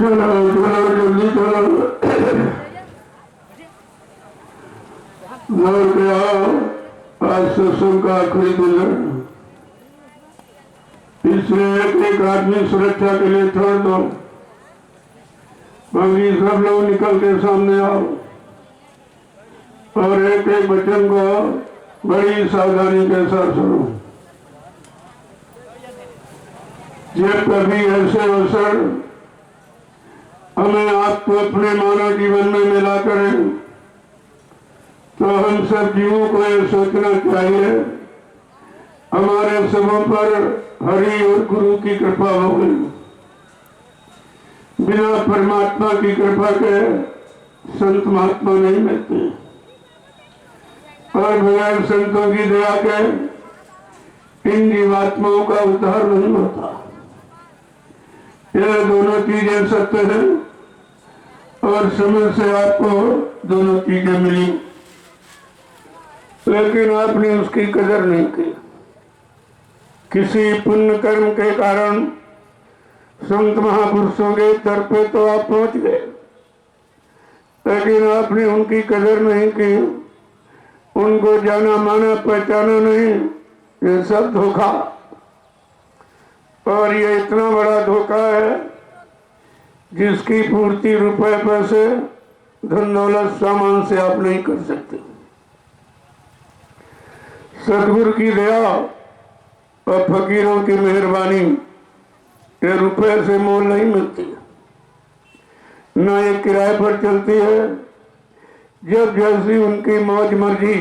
चलो चलो जल्दी चलो दौड़ के आओ। आज सत्संग का आखिरी दिन है, इसलिए एक एक आदमी सुरक्षा के लिए छोड़ दो। बाकी सब लोग निकल के सामने आओ और एक एक वचन को बड़ी सावधानी के साथ सुनो। जब कभी ऐसे अवसर हमें आपको अपने मानव जीवन में मिला करें तो हम सब जीवों को यह सोचना चाहिए हमारे सबों पर हरि और गुरु की कृपा हो गई। बिना परमात्मा की कृपा के संत महात्मा नहीं मिलते और बगैर संतों की दया के इन जीवात्माओं का उद्धार नहीं होता। यह दोनों चीजें सत्य हैं और समय से आपको दोनों चीजें मिली, लेकिन आपने उसकी कदर नहीं की। किसी पुण्य कर्म के कारण संत महापुरुषों के दर पे तो आप पहुंच गए, लेकिन आपने उनकी कदर नहीं की, उनको जाना माना पहचाना नहीं। ये सब धोखा, और ये इतना बड़ा धोखा है जिसकी पूर्ति रुपए पैसे धन दौलत सामान से आप नहीं कर सकते। सतगुरु की दया और फकीरों की मेहरबानी ये रुपए से मोल नहीं मिलती, न ये किराए पर चलती है। जब जैसी उनकी मौज मर्जी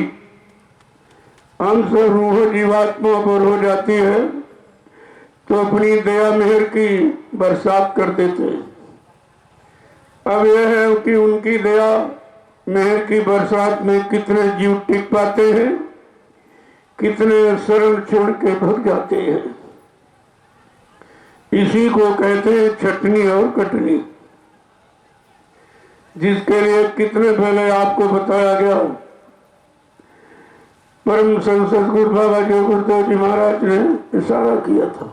अंश रूह जीवात्मा पर हो जाती है तो अपनी दया मेहर की बरसात कर देते। अब यह है कि उनकी दया मेहर की बरसात में कितने जीव टिक पाते हैं, कितने शरण छोड़ के भग जाते हैं। इसी को कहते हैं छटनी और कटनी, जिसके लिए कितने पहले आपको बताया गया। परम संसद गुरु बाबा जो गुरुदेव जी महाराज ने इशारा किया था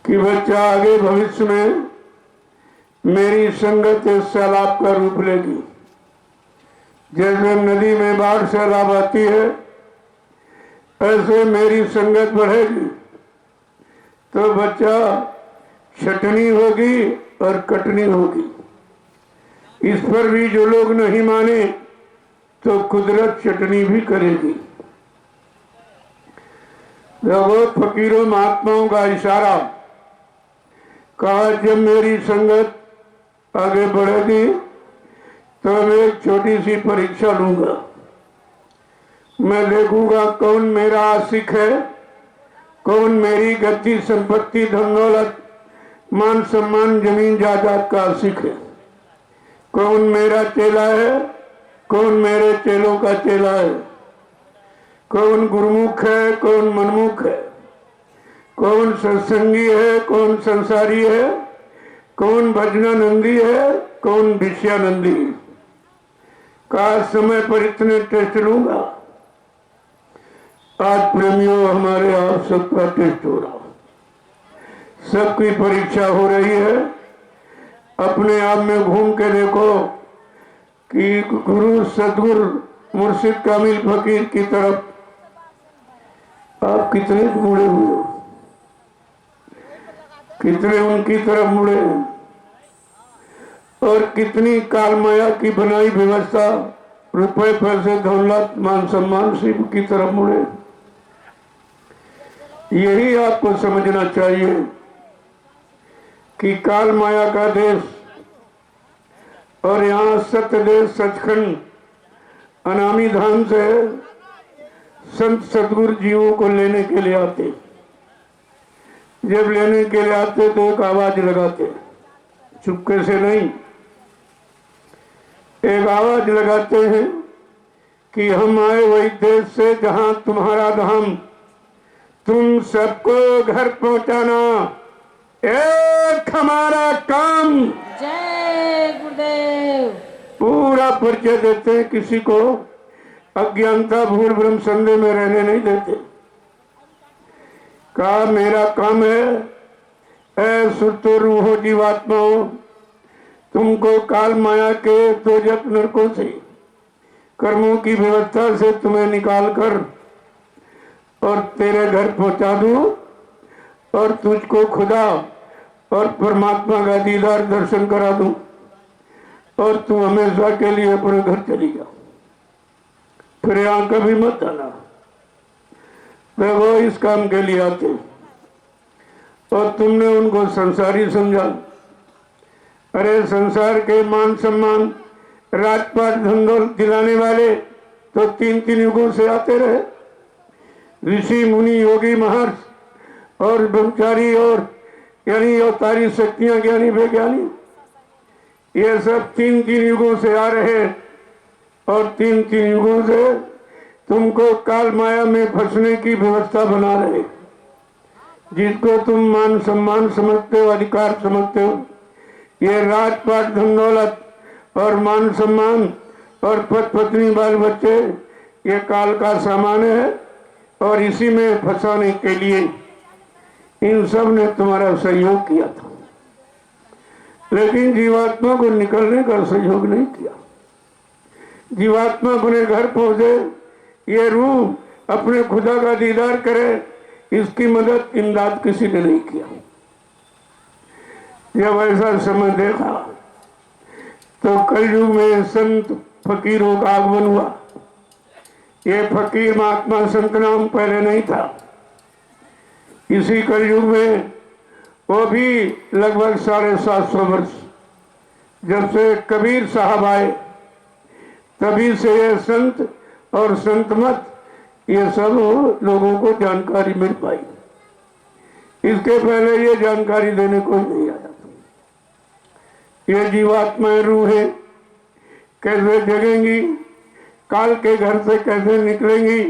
कि बच्चा आगे भविष्य में मेरी संगत इस सैलाब का रूप लेगी। जैसे नदी में बाढ़ सैलाब आती है, ऐसे मेरी संगत बढ़ेगी तो बच्चा छटनी होगी और कटनी होगी। इस पर भी जो लोग नहीं माने तो कुदरत चटनी भी करेगी। बहुत फकीरों महात्माओं का इशारा कहा, जब मेरी संगत आगे बढ़ेगी तो मैं एक छोटी सी परीक्षा लूंगा। मैं देखूंगा कौन मेरा आशिक है, कौन मेरी गति संपत्ति धन दौलत मान सम्मान जमीन जायदाद का आशिक है, कौन मेरा चेला है, कौन मेरे चेलों का चेला है, कौन गुरुमुख है, कौन मनमुख है, कौन सत्संगी है, कौन संसारी है, कौन भजनानंदी है, कौन विषयानंदी। का समय पर इतने टेस्ट लूंगा। आज प्रेमियों हमारे आप सबका टेस्ट हो रहा, सबकी परीक्षा हो रही है। अपने आप में घूम के देखो कि गुरु सदगुरु मुर्शिद कामिल फकीर की तरफ आप कितने मुड़े हुए हो, कितने उनकी तरफ मुड़े और कितनी काल माया की बनाई व्यवस्था रुपए पैसे दौलत मान सम्मान शिव की तरफ मुड़े। यही आपको समझना चाहिए कि काल माया का देश और यहाँ सत्य देश सचखंड अनामी धाम से संत सदगुरु जीवों को लेने के लिए आते। जब लेने के लिए आते तो एक आवाज लगाते, चुपके से नहीं, एक आवाज लगाते हैं कि हम आए वही देश से जहां तुम्हारा धाम, तुम सबको घर पहुंचाना एक हमारा काम। जय गुरुदेव। पूरा परिचय देते हैं, किसी को अज्ञानता भूल भ्रम संदेह में रहने नहीं देते। कहा मेरा काम है ऐ सुत रूहो जीवात्माओं, तुमको काल माया के दोजक नरकों से, कर्मों की व्यवस्था से तुम्हें निकाल कर और तेरे घर पहुंचा दूं और तुझको खुदा और परमात्मा का दीदार दर्शन करा दूं और तू हमेशा के लिए अपने घर चली जा, फिर यहाँ कभी मत आना। वे वो इस काम के लिए आते और तुमने उनको संसारी समझा। अरे संसार के मान सम्मान, राजपाट, धन दिलाने वाले तो 3-3 युगों से आते रहे। ऋषि मुनि योगी महर्षि और ब्रह्मचारी और यानी अवतारी शक्तियां, ज्ञानी वैज्ञानी, ये सब 3-3 युगों से आ रहे और 3-3 युगों से तुमको काल माया में फंसने की व्यवस्था बना रहे। जिसको तुम मान सम्मान समझते हो, अधिकार समझते हो, ये राजपाट, धन दौलत और मान सम्मान और पति पत्नी बाल बच्चे, ये काल का सामान है और इसी में फंसाने के लिए इन सब ने तुम्हारा सहयोग किया था, लेकिन जीवात्मा को निकलने का सहयोग नहीं किया। जीवात्मा अपने घर पहुंचे, ये रूह अपने खुदा का दीदार करे, इसकी मदद इमदाद किसी ने नहीं किया। जब ऐसा समय देखा तो कलयुग में संत फकीरों का आगमन हुआ। ये फकीर महात्मा संत नाम पहले नहीं था। इसी कलयुग में वो भी लगभग 750 वर्ष, जब से कबीर साहब आए तभी से ये संत और संत मत, ये सब लोगों को जानकारी मिल पाई। इसके पहले ये जानकारी देने को नहीं आया। ये जीवात्माएं रूहें कैसे जगेंगी, काल के घर से कैसे निकलेंगी,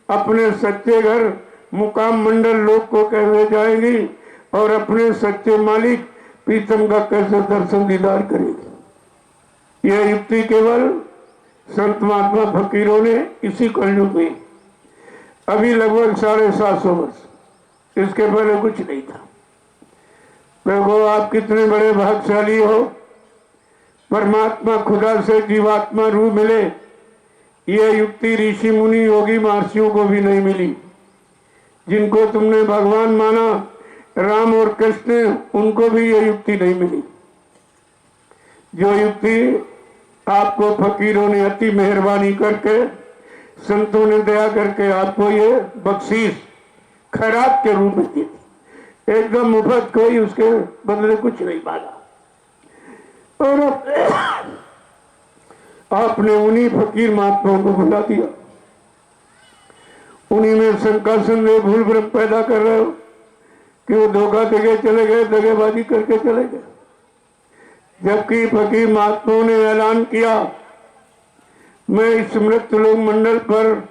अपने सच्चे घर मुकाम मंडल लोक को कैसे जाएंगी और अपने सच्चे मालिक प्रीतम का कैसे दर्शन दीदार करेगी। यह युक्ति केवल संत महात्मा फकीरों ने इसी कलयुग में, अभी लगभग 750 वर्ष, इसके पहले कुछ नहीं था। देखो आप कितने बड़े भाग्यशाली हो, परमात्मा खुदा से जीवात्मा रूह मिले। ये युक्ति ऋषि मुनि योगी महर्षियों को भी नहीं मिली। जिनको तुमने भगवान माना, राम और कृष्ण, उनको भी ये युक्ति नहीं मिली। जो युक्ति आपको फकीरों ने अति मेहरबानी करके, संतों ने दया करके आपको ये बख्शीश खैरात के रूप में दी, एकदम मुफ्त, कोई उसके बदले कुछ नहीं मांगा। और आपने उन्हीं फकीर महात्माओं को भुला दिया, उन्हीं में शंका संदेह भूल भ्रम पैदा कर रहे हो कि वो धोखा देके चले गए, दगेबाजी करके चले गए। जबकि फकीर महात्माओं ने ऐलान किया, मैं इस मृत लोक मंडल पर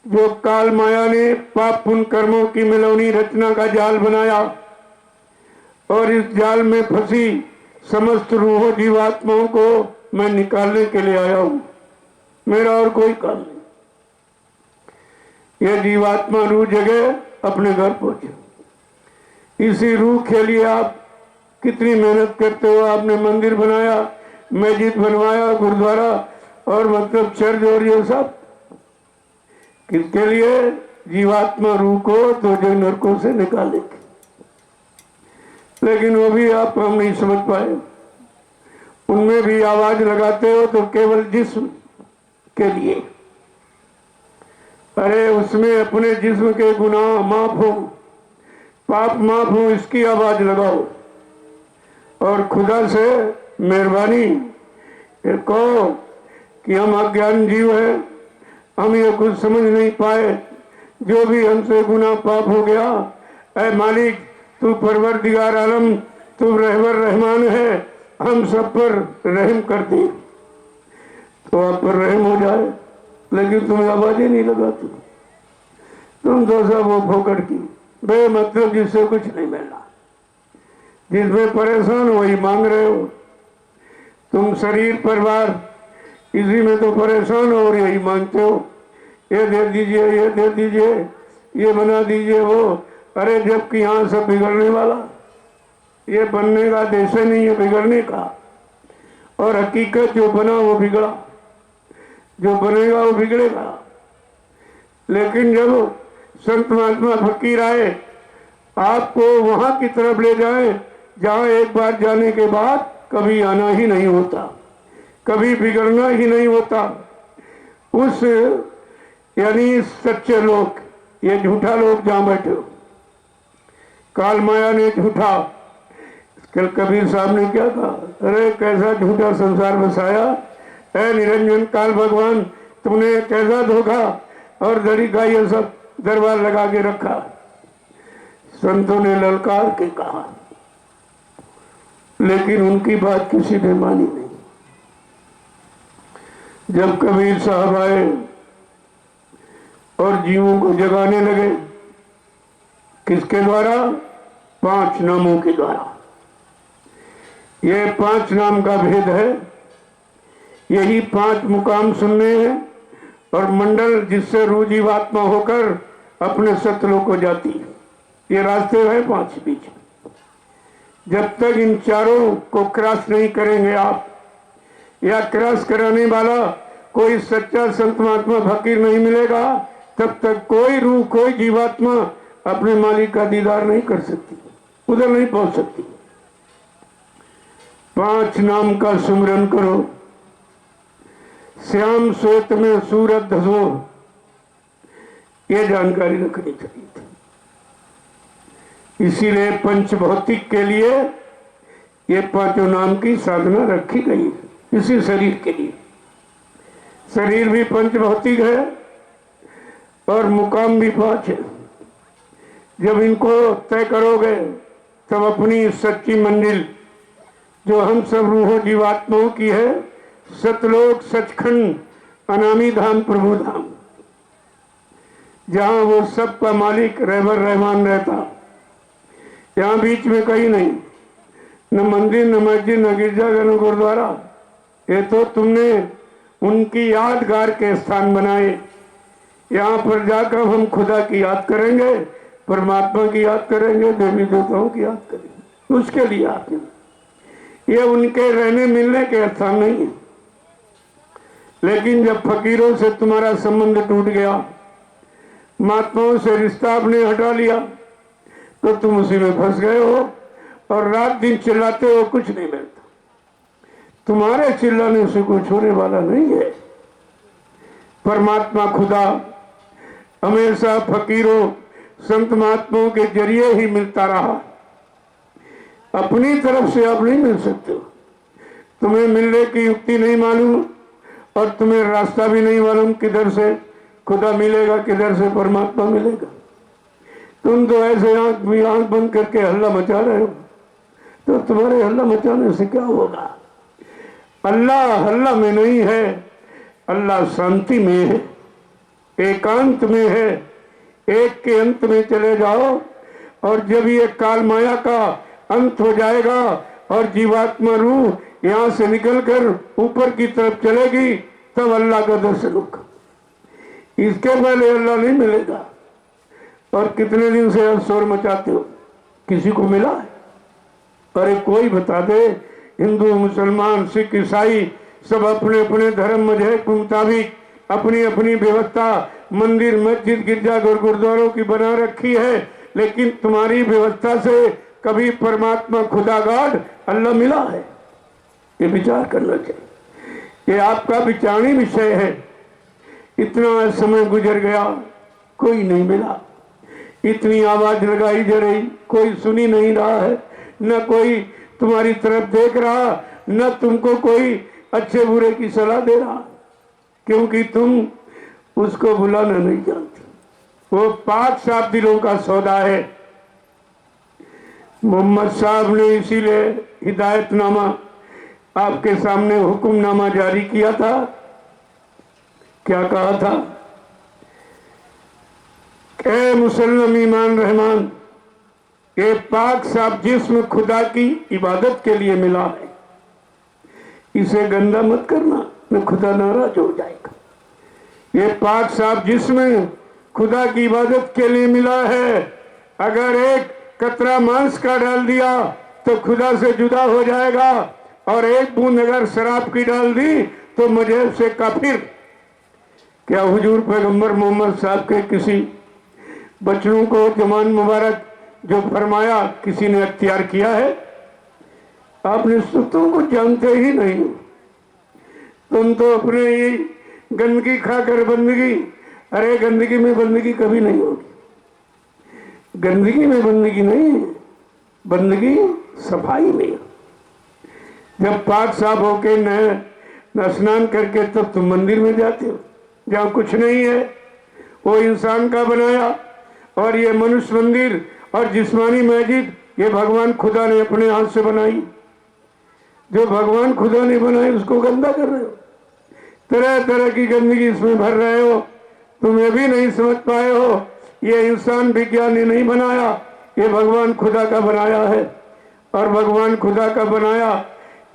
जो काल माया ने पाप पुण्य कर्मों की मिलौनी रचना का जाल बनाया और इस जाल में फंसी समस्त रूहों जीवात्माओं को मैं निकालने के लिए आया हूं। मेरा और कोई काम नहीं। यह जीवात्मा रूह जगह अपने घर पहुंचे। इसी रूह के लिए आप कितनी मेहनत करते हो। आपने मंदिर बनाया, मस्जिद बनवाया, गुरुद्वारा और मतलब चर्च और ये सब किसके लिए? जीवात्मा रूह को दो नरकों से निकाले। लेकिन वो भी आप हम नहीं समझ पाए। उनमें भी आवाज लगाते हो तो केवल जिस्म के लिए। अरे उसमें अपने जिस्म के गुनाह माफ हो, पाप माफ हो, इसकी आवाज लगाओ और खुदा से मेहरबानी कहो कि हम अज्ञान जीव हैं, हम ये कुछ समझ नहीं पाए, जो भी हमसे गुनाह पाप हो गया, ऐ मालिक तू परवरदिगार आलम, तू रहबर रहमान है, हम सब पर रहम कर दे। तो आप पर रहम हो जाए, लेकिन तुम्हें आवाज ही नहीं लगाती। तुम तो सब वो फोकट की बेमतलब, जिससे कुछ नहीं मिलना, जिसमें परेशान वही मांग रहे हो। तुम शरीर परिवार इसी में तो परेशान हो और यही मांगते हो, ये दे दीजिए, ये दे दीजिए, ये बना दीजिए वो। अरे जबकि यहाँ सब बिगड़ने वाला, ये बनने का देश ही नहीं है बिगड़ने का। और हकीकत जो बना वो बिगड़ा, जो बनेगा वो बिगड़ेगा। लेकिन जब संत महात्मा फकीर आए, आपको वहां की तरफ ले जाए जहां एक बार जाने के बाद कभी आना ही नहीं होता, कभी बिगड़ना ही नहीं होता। उस यानी सच्चे लोग, ये झूठा लोग जहां बैठे हो, काल माया ने झूठा, कल कबीर साहब ने क्या कहा, अरे कैसा झूठा संसार बसाया है निरंजन काल भगवान, तुमने कैसा धोखा और दड़ी का ये सब दरबार लगा के रखा। संतों ने ललकार के कहा, लेकिन उनकी बात किसी ने मानी नहीं। जब कबीर साहब आए और जीवों को जगाने लगे, किसके द्वारा? 5 नामों के द्वारा। ये 5 नाम का भेद है, यही 5 मुकाम सुनने हैं और मंडल जिससे रूह जीवात्मा होकर अपने सतलों को जाती है। ये रास्ते हैं 5 बीच। जब तक इन चारों को क्रॉस नहीं करेंगे आप, या क्रॉस कराने वाला कोई सच्चा संत महात्मा फकीर नहीं मिलेगा, तब तक कोई रूह, कोई जीवात्मा अपने मालिक का दीदार नहीं कर सकती, उधर नहीं पहुंच सकती। 5 नाम का सुमिरन करो, श्याम श्वेत में सूरत धसो, ये जानकारी रखनी चाहिए थी। इसीलिए पंच भौतिक के लिए ये 5 नाम की साधना रखी गई है, इसी शरीर के लिए। शरीर भी पंच भौतिक है और मुकाम भी 5 है। जब इनको तय करोगे तब अपनी सच्ची मंजिल, जो हम सब रूहों जीवात्माओं की है, सतलोक सचखंड अनामी धाम प्रभु धाम, जहां वो सब का मालिक रहबर रहमान रहता, यहाँ बीच में कहीं नहीं, न मंदिर न मस्जिद न गिरजाघर न गुरुद्वारा। ये तो तुमने उनकी यादगार के स्थान बनाए। यहाँ पर जाकर हम खुदा की याद करेंगे, परमात्मा की याद करेंगे, देवी देवताओं की याद करेंगे। उसके लिए आपने, ये उनके रहने मिलने के स्थान नहीं है। लेकिन जब फकीरों से तुम्हारा संबंध टूट गया, महात्माओं से रिश्ता आपने हटा लिया, तो तुम उसी में फंस गए हो और रात दिन चिल्लाते हो, कुछ नहीं मिलता। तुम्हारे चिल्लाने से कुछ होने वाला नहीं है। परमात्मा खुदा हमेशा फकीरों संत महात्माओं के जरिए ही मिलता रहा, अपनी तरफ से आप नहीं मिल सकते हो। तुम्हें मिलने की युक्ति नहीं मालूम और तुम्हें रास्ता भी नहीं मालूम, किधर से खुदा मिलेगा, किधर से परमात्मा मिलेगा। तुम तो ऐसे आंख बंद करके हल्ला मचा रहे हो, तो तुम्हारे हल्ला मचाने से क्या होगा? अल्लाह हल्ला में नहीं है, अल्लाह शांति में है, एकांत में है। एक के अंत में चले जाओ और जब ये काल माया का अंत हो जाएगा और जीवात्मा रूह यहाँ से निकलकर ऊपर की तरफ चलेगी, तब अल्लाह का दर्शन होगा। इसके पहले अल्लाह नहीं मिलेगा। और कितने दिन से आप शोर मचाते हो, किसी को मिला है? अरे कोई बता दे। हिंदू मुसलमान सिख ईसाई सब अपने अपने धर्म मजहब के मुताबिक अपनी अपनी व्यवस्था मंदिर मस्जिद गिरजाघर गुरुद्वारों की बना रखी है, लेकिन तुम्हारी व्यवस्था से कभी परमात्मा खुदा गॉड अल्लाह मिला है? ये विचार करना चाहिए। ये आपका विचारणीय विषय है। इतना समय गुजर गया, कोई नहीं मिला। इतनी आवाज लगाई जा रही, कोई सुनी नहीं रहा है, न कोई तुम्हारी तरफ देख रहा, न तुमको कोई अच्छे बुरे की सलाह दे रहा, क्योंकि तुम उसको बुलाना नहीं जानते। वो पाक साफ दिलों का सौदा है। मोहम्मद साहब ने इसीलिए हिदायतनामा आपके सामने हुक्मनामा जारी किया था। क्या कहा था? ए मुसल्लम ईमान रहमान, ये पाक साफ जिस्म खुदा की इबादत के लिए मिला है, इसे गंदा मत करना, न खुदा नाराज हो जाएगा। ये पाक साफ जिस्म खुदा की इबादत के लिए मिला है। अगर एक कतरा मांस का डाल दिया तो खुदा से जुदा हो जाएगा, और एक बूंद अगर शराब की डाल दी तो मजहब से काफिर। क्या हुजूर पैगंबर मोहम्मद साहब के किसी बच्चों को जमान मुबारक जो फरमाया किसी ने अख्तियार किया है? आप निस्तुम को जानते ही नहीं। तुम तो अपने ही गंदगी खाकर बंदगी, अरे गंदगी में बंदगी कभी नहीं होगी। गंदगी में बंदगी नहीं, बंदगी सफाई में। जब पाक साफ होके न स्नान करके तब तुम मंदिर में जाते हो जहाँ कुछ नहीं है, वो इंसान का बनाया। और ये मनुष्य मंदिर और जिस्मानी मस्जिद ये भगवान खुदा ने अपने हाथ से बनाई। जो भगवान खुदा ने बनाई उसको गंदा कर रहे हो, तरह तरह की गंदगी इसमें भर रहे हो। तुम ये भी नहीं समझ पाए हो ये इंसान विज्ञान ने नहीं बनाया, ये भगवान खुदा का बनाया है। और भगवान खुदा का बनाया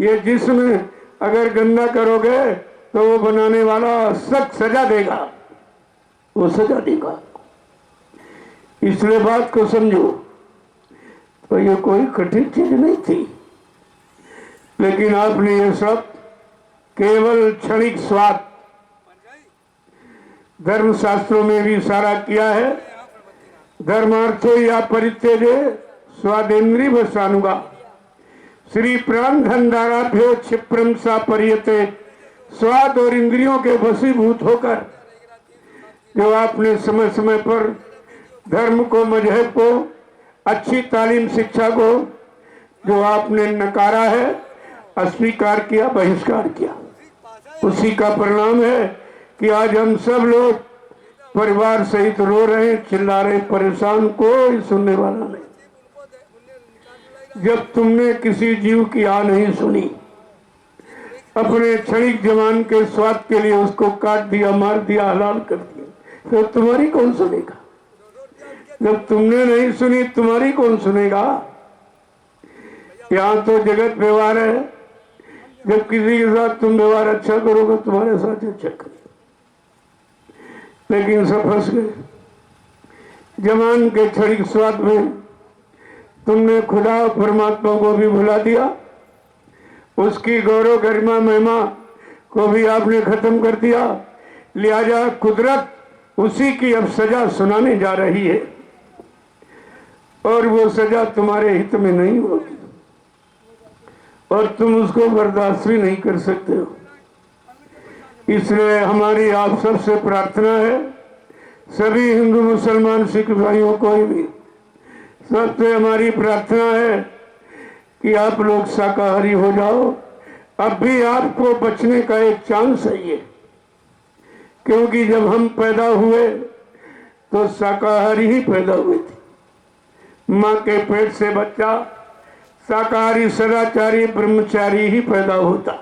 ये जिस्म अगर गंदा करोगे तो वो बनाने वाला सख्त सजा देगा, वो सजा देगा। इसलिए बात को समझो। तो ये कोई कठिन चीज नहीं थी, लेकिन आपने ये सब केवल क्षणिक स्वाद, धर्म शास्त्रों में भी इशारा किया है, धर्मार्थो या परित्यजे स्वादेन्द्रिय वसानुगा श्री प्राण धनधाराभ्यो क्षिप्रम सा परियते। स्वाद और इंद्रियों के वशीभूत होकर जो आपने समय समय पर धर्म को, मजहब को, अच्छी तालीम शिक्षा को जो आपने नकारा है, अस्वीकार किया, बहिष्कार किया, उसी का परिणाम है कि आज हम सब लोग परिवार सहित रो रहे हैं, चिल्ला रहे, परेशान, कोई सुनने वाला नहीं। जब तुमने किसी जीव की आ नहीं सुनी, अपने क्षणिक जवान के स्वाद के लिए उसको काट दिया, मार दिया, हलाल कर दिया, तो तुम्हारी कौन सुनेगा? जब तुमने नहीं सुनी तुम्हारी कौन सुनेगा? यहाँ तो जगत व्यवहार है, जब किसी के साथ तुम व्यवहार अच्छा करोगे तुम्हारे साथ अच्छा करेगा। लेकिन सब फंस गए जवान के क्षणिक स्वाद में। तुमने खुदा परमात्मा को भी भुला दिया, उसकी गौरव गरिमा महिमा को भी आपने खत्म कर दिया। लिहाजा कुदरत उसी की अब सजा सुनाने जा रही है, और वो सजा तुम्हारे हित में नहीं होगी, और तुम उसको बर्दाश्त भी नहीं कर सकते हो। इसलिए हमारी आप सबसे प्रार्थना है, सभी हिंदू मुसलमान सिख भाइयों को भी सबसे हमारी प्रार्थना है कि आप लोग शाकाहारी हो जाओ। अब भी आपको बचने का एक चांस है ये, क्योंकि जब हम पैदा हुए तो शाकाहारी ही पैदा हुए थे। माँ के पेट से बच्चा शाकाहारी, सदाचारी, ब्रह्मचारी ही पैदा होता।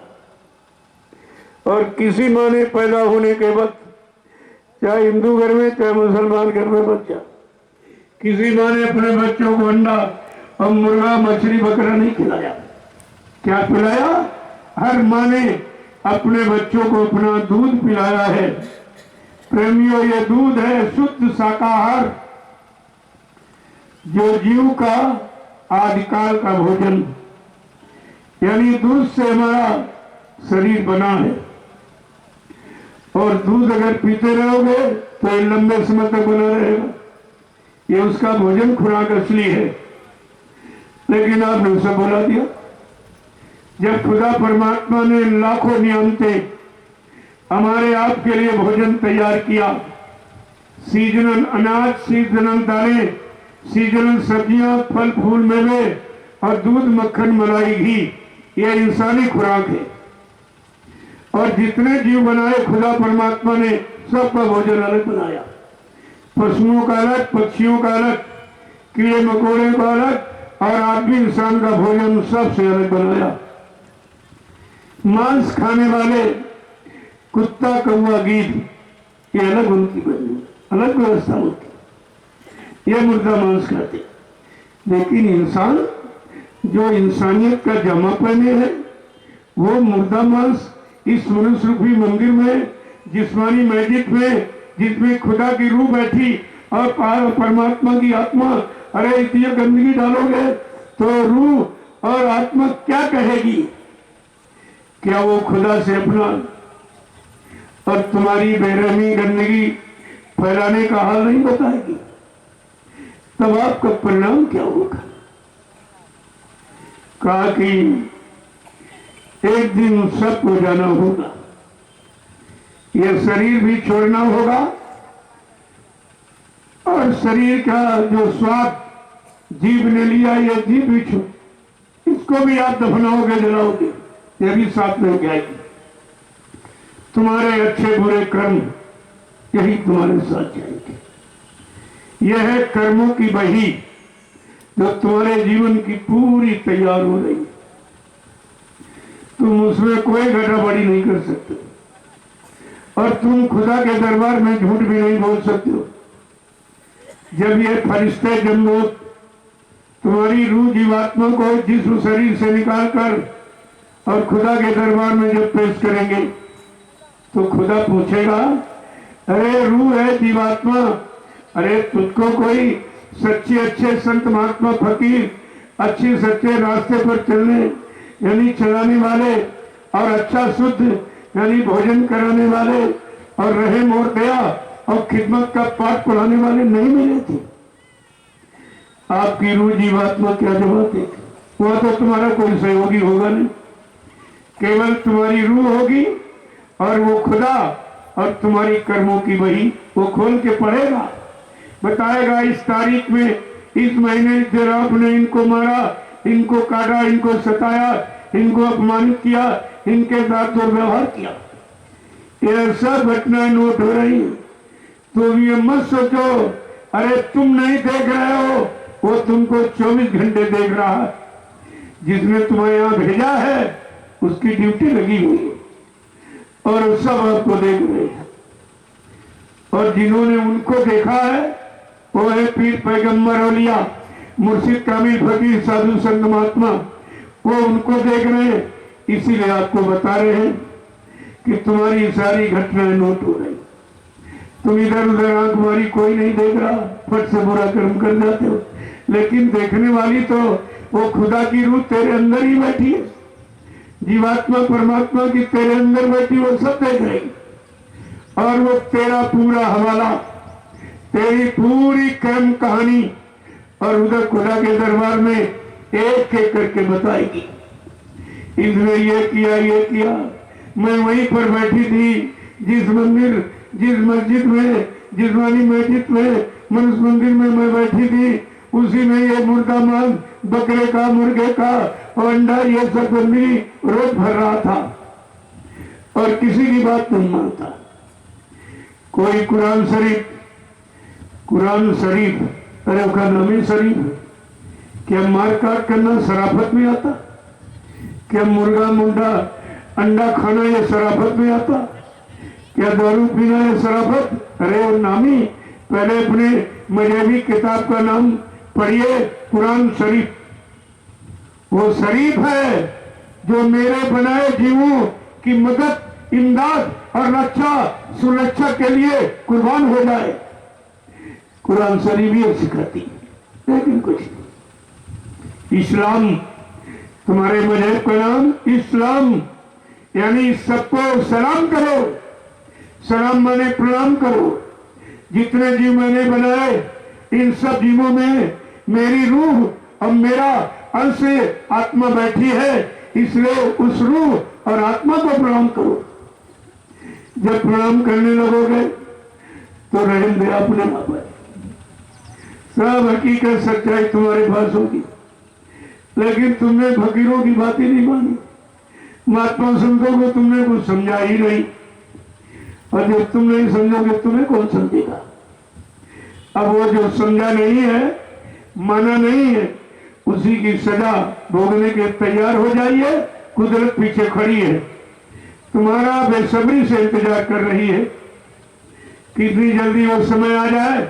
और किसी माँ ने पैदा होने के वक्त, चाहे हिंदू घर में चाहे मुसलमान घर में बच्चा, किसी माँ ने अपने बच्चों को अंडा और मुर्गा, मछली, बकरा नहीं खिलाया। क्या पिलाया? हर माँ ने अपने बच्चों को अपना दूध पिलाया है। प्रेमियों, ये दूध है शुद्ध शाकाहार, जो जीव का आदिकाल का भोजन, यानी दूध से हमारा शरीर बना है। और दूध अगर पीते रहोगे तो ये लंबे समय तक बना रहेगा, ये उसका भोजन, खुराक असली है। लेकिन आपने उसे बुला दिया। जब खुदा परमात्मा ने लाखों नियमते हमारे आपके लिए भोजन तैयार किया, सीजनल अनाज, सीजनल दालें, सीजनल सब्जियां, फल फूल, मेवे और दूध, मक्खन, मलाई, घी, यह इंसानी खुराक है। और जितने जीव बनाए खुदा परमात्मा ने सबका भोजन अलग बनाया। पशुओं का अलग, पक्षियों का अलग, कीड़े मकोड़े का अलग, और आदमी इंसान का भोजन सबसे अलग बनाया। मांस खाने वाले कुत्ता, कौवा, गीद, ये अलग उनकी अलग व्यवस्था होती, ये मुर्दा मांस खाते। लेकिन इंसान जो इंसानियत का जमा पहने है, वो मुर्दा मांस इस मनुष्य रूपी मंदिर में, जिस्मानी मस्जिद में, जिसमें खुदा की रूह बैठी और परमात्मा की आत्मा, अरे इतनी गंदगी डालोगे तो रूह और आत्मा क्या कहेगी? क्या वो खुदा से अपना और तुम्हारी बेरहमी गंदगी फैलाने का हाल नहीं बताएगी? तब आपका परिणाम क्या होगा? कहा कि एक दिन सबको जाना होगा, यह शरीर भी छोड़ना होगा और शरीर का जो स्वाद जीव ने लिया, यह जीव भी छोड़, इसको भी आप दफनाओगे, जलाओगे, यह भी साथ में जाएगी। तुम्हारे अच्छे बुरे कर्म यही तुम्हारे साथ जाएंगे। यह है कर्मों की बही जो तुम्हारे जीवन की पूरी तैयार हो रही है। तुम उसमें कोई गड़बड़ी नहीं कर सकते और तुम खुदा के दरबार में झूठ भी नहीं बोल सकते हो। जब ये फरिश्ते जमदूत तुम्हारी रूह जीवात्मा को जिस्म शरीर से निकालकर और खुदा के दरबार में जब पेश करेंगे तो खुदा पूछेगा, अरे रूह है जीवात्मा, अरे तुझको कोई सच्चे अच्छे संत महात्मा फकीर अच्छे सच्चे रास्ते पर चलने यानी चलाने वाले और अच्छा शुद्ध यानी भोजन कराने वाले और रहम और दया और खिदमत का पाठ पढ़ाने वाले नहीं मिले थे? आपकी रूह जीवात्मा क्या जवाब देगी? वहां तो तुम्हारा कोई सहयोगी होगा नहीं, केवल तुम्हारी रूह होगी और वो खुदा और तुम्हारी कर्मों की बही वो खोल के पढ़ेगा, बताएगा इस तारीख में इस महीने जब आपने इनको मारा, इनको काटा, इनको सताया, इनको अपमानित किया, इनके साथ दुर्व्यवहार किया। ये सब घटनाएं नोट हो रही है। तो ये मत सोचो अरे तुम नहीं देख रहे हो, वो तुमको 24 घंटे देख रहा है। जिसने तुम्हें यहां भेजा है उसकी ड्यूटी लगी हुई है और सब आपको देख रहे हैं। और जिन्होंने उनको देखा है वो है पीर पैगंबर औलिया मुर्शिद कामिल फकीर साधु संत महात्मा, वो उनको देख रहे हैं। इसीलिए आपको बता रहे हैं कि तुम्हारी सारी घटनाएं नोट हो रही। तुम इधर उधर आंख मारी कोई नहीं देख रहा, फट से बुरा कर्म कर जाते हो, लेकिन देखने वाली तो वो खुदा की रूह तेरे अंदर ही बैठी है। जीवात्मा परमात्मा की तेरे अंदर बैठी, वो सब देख रही और वो तेरा पूरा हवाला, तेरी पूरी कर्म कहानी और उधर खुदा के दरबार में एक एक करके बताएगी। इसने ये किया। मैं वहीं पर बैठी थी जिस मंदिर, जिस मस्जिद में, जिस्मानी मस्जिद में, मनुष्य मंदिर में मैं बैठी थी, उसी में ये मुर्गा मांस, बकरे का, मुर्गे का और अंडा ये सब बंदी रोज भर रहा था और किसी की बात नहीं मानता। कोई कुरान शरीफ, अरे उसका नाम ही शरीफ है। क्या मार काट करना शराफत में आता? क्या मुर्गा मुंडा अंडा खाना ये शराफत में आता? क्या दारू पीना ये शराफत? अरे वो नामी, पहले अपने मजहबी किताब का नाम पढ़िए, कुरान शरीफ। वो शरीफ है जो मेरे बनाए जीवों की मदद, इमदाद और रक्षा सुरक्षा के लिए कुर्बान हो जाए। कुरान शरीफ ये सिखाती है, लेकिन कुछ नहीं। इस्लाम, तुम्हारे मजहब का नाम इस्लाम, यानी सबको सलाम करो। सलाम माने प्रणाम करो। जितने जीव मैंने बनाए इन सब जीवों में मेरी रूह और मेरा अंश आत्मा बैठी है, इसलिए उस रूह और आत्मा को प्रणाम करो। जब प्रणाम करने लगोगे तो रहम दे अपने आप है। सब हकीकत सच्चाई तुम्हारे पास होगी, लेकिन तुमने फकीरों की बात ही नहीं मानी। महात्मा संतों को तुमने कुछ समझा ही नहीं, और जब तुम नहीं समझोगे तुम्हें कौन समझेगा? अब वो जो समझा नहीं है, माना नहीं है, उसी की सजा भोगने के तैयार हो जाइए। कुदरत पीछे खड़ी है, तुम्हारा बेसब्री से इंतजार कर रही है कितनी जल्दी वो समय आ जाए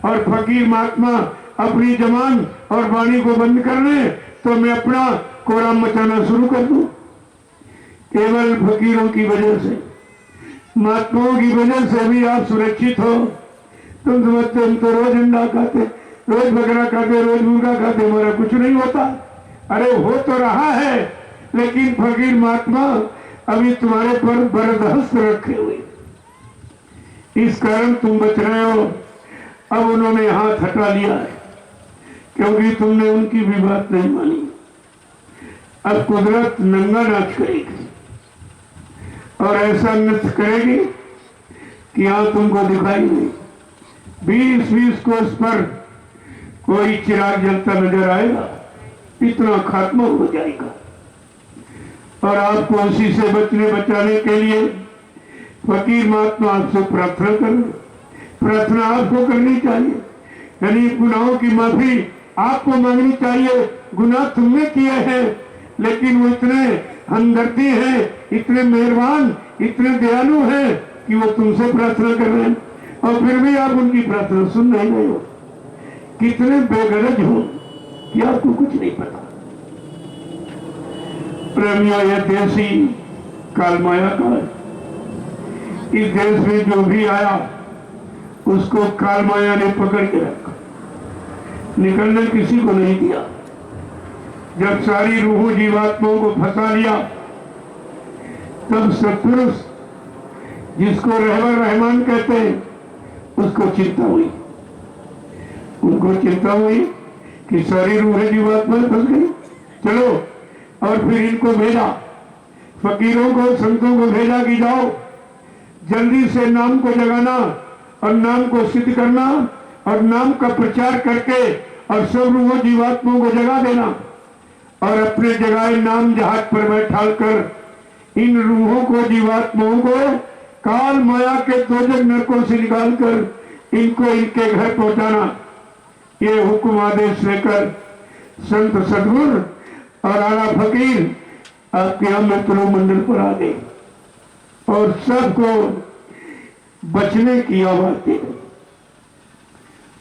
और फकीर महात्मा अपनी जबान और वाणी को बंद कर ले तो मैं अपना कोराम मचाना शुरू कर दूं। केवल फकीरों की वजह से, महात्माओं की वजह से भी आप सुरक्षित हो। तुम समझते हम तो रोज अंडा खाते, रोज बकरा खाते, रोज मुर्गा खाते, हमारा कुछ नहीं होता। अरे हो तो रहा है, लेकिन फकीर महात्मा अभी तुम्हारे पर बरदस्त रखे हुए, इस कारण तुम बच रहे हो। अब उन्होंने हाथ हटा लिया है क्योंकि तुमने उनकी भी बात नहीं मानी। अब कुदरत नंगा नाच करेगी और ऐसा नृत्य करेगी कि यहां तुमको दिखाई नहीं। 20-20 कोस पर कोई चिराग जलता नजर आएगा, इतना खात्मा हो जाएगा। और आपको उसी से बचने बचाने के लिए फकीर महात्मा आपसे प्रार्थना करें। प्रार्थना आपको करनी चाहिए, यानी गुनाहों की माफी आपको मांगनी चाहिए। गुनाह तुमने किए हैं, लेकिन वो इतने हमदर्दी हैं, इतने मेहरबान, इतने दयालु हैं कि वो तुमसे प्रार्थना कर रहे हैं और फिर भी आप उनकी प्रार्थना सुन नहीं रहे हो। कितने बेगरज हो कि आपको कुछ नहीं पता। प्रेमियों, यह देश ही कालमाया का है। इस देश में जो भी आया उसको कालमाया ने पकड़ के रखा, निकलने किसी को नहीं दिया। जब सारी रूह जीवात्माओं को फंसा लिया, तब सत्पुरुष जिसको रहबर रहमान कहते हैं उसको चिंता हुई। उनको चिंता हुई कि सारी रूह जीवात्माएं फंस गई। चलो, और फिर इनको भेजा, फकीरों को, संतों को भेजा कि जाओ जल्दी से नाम को जगाना और नाम को सिद्ध करना और नाम का प्रचार करके और सब रूह जीवात्माओं को जगा देना और अपने जगाए नाम जहाज पर बैठाल कर इन रूहों को, जीवात्माओं को काल माया के दोजख नरकों से निकालकर इनको इनके घर पहुंचाना। ये हुक्म आदेश लेकर संत सदगुरु और आला फकीर आपके यहाँ मित्रों मंडल पर आ गए और सबको बचने की आवाज दी।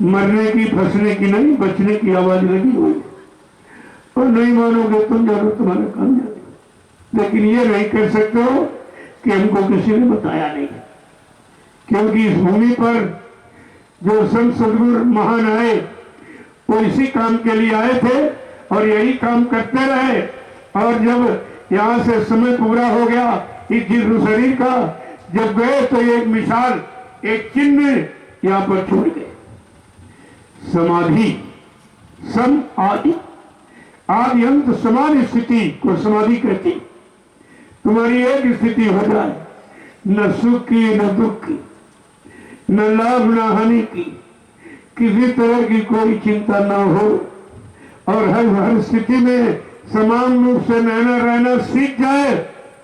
मरने की, फंसने की नहीं, बचने की आवाज लगी हुई। और नहीं मानोगे तुम, जानो तुम्हारा काम जाने। लेकिन ये नहीं कर सकते हो कि हमको किसी ने बताया नहीं, क्योंकि इस भूमि पर जो संत सदगुरु महान आए वो इसी काम के लिए आए थे और यही काम करते रहे। और जब यहाँ से समय पूरा हो गया इस जिस्म शरीर का, जब गए तो एक मिसाल, एक चिन्ह यहाँ पर छोड़ गए। समाधि, सम आदि, आदि अंत समान स्थिति को समाधि कहती। तुम्हारी एक स्थिति हो जाए, न सुख की न दुख की, न लाभ न हानि की, किसी तरह की कोई चिंता न हो और हर स्थिति में समान रूप से रहना सीख जाए,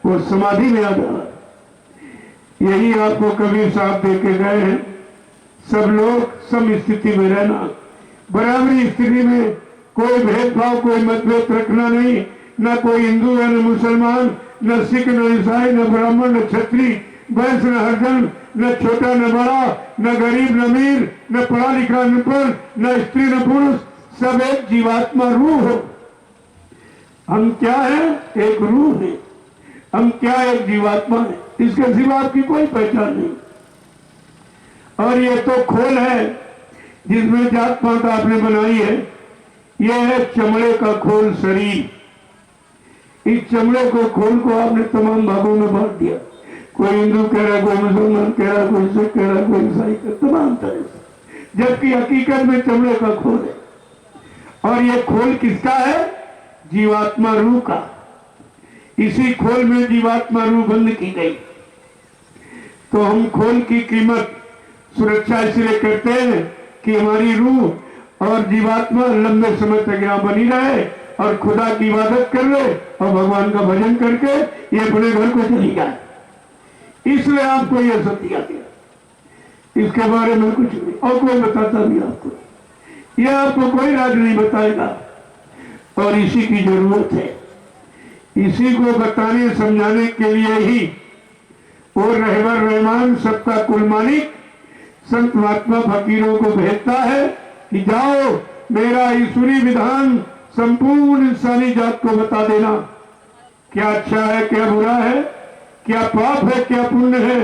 वो समाधि में आ जाए। यही आपको कबीर साहब दे के गए हैं। सब लोग सम स्थिति में रहना, बराबरी स्थिति में, कोई भेदभाव, कोई मतभेद रखना नहीं। न कोई हिंदू है, न मुसलमान, न सिख, न ईसाई, न ब्राह्मण, न क्षत्रिय, वैश्य, न हरिजन, न छोटा न बड़ा, न गरीब न अमीर, न पढ़ा लिखा न पढ़, न स्त्री न पुरुष, सब एक जीवात्मा रूह हो। हम क्या है? एक रूह है। हम क्या? एक जीवात्मा है। इसके सिवा आपकी कोई पहचान नहीं। और ये तो खोल है जिसमें जात पात आपने बनाई है। यह है चमड़े का खोल, शरीर। इस चमड़े को, खोल को आपने तमाम भागों में बांट दिया। कोई हिंदू कह रहा, कोई मुसलमान कह रहा, कोई सिख कह रहा, कोई ईसाई कह, तमाम तरह से, जबकि हकीकत में चमड़े का खोल है। और ये खोल किसका है? जीवात्मा रूह का। इसी खोल में जीवात्मा रूह बंद की गई। तो हम खोल की कीमत, सुरक्षा इसलिए करते हैं कि हमारी रूह और जीवात्मा लंबे समय तक यहाँ बनी रहे और खुदा की इबादत कर ले और भगवान का भजन करके ये अपने घर को चली जाए। इसलिए आपको यह सब दिया गया। इसके बारे में कुछ नहीं और कोई बताता नहीं आपको। यह आपको कोई राज नहीं बताएगा और इसी की जरूरत है। इसी को बताने समझाने के लिए ही वो रहबर रहमान, सबका कुल मालिक, संत महात्मा फकीरों को भेजता है कि जाओ मेरा ईश्वरी विधान संपूर्ण इंसानी जात को बता देना। क्या अच्छा है, क्या बुरा है, क्या पाप है, क्या पुण्य है,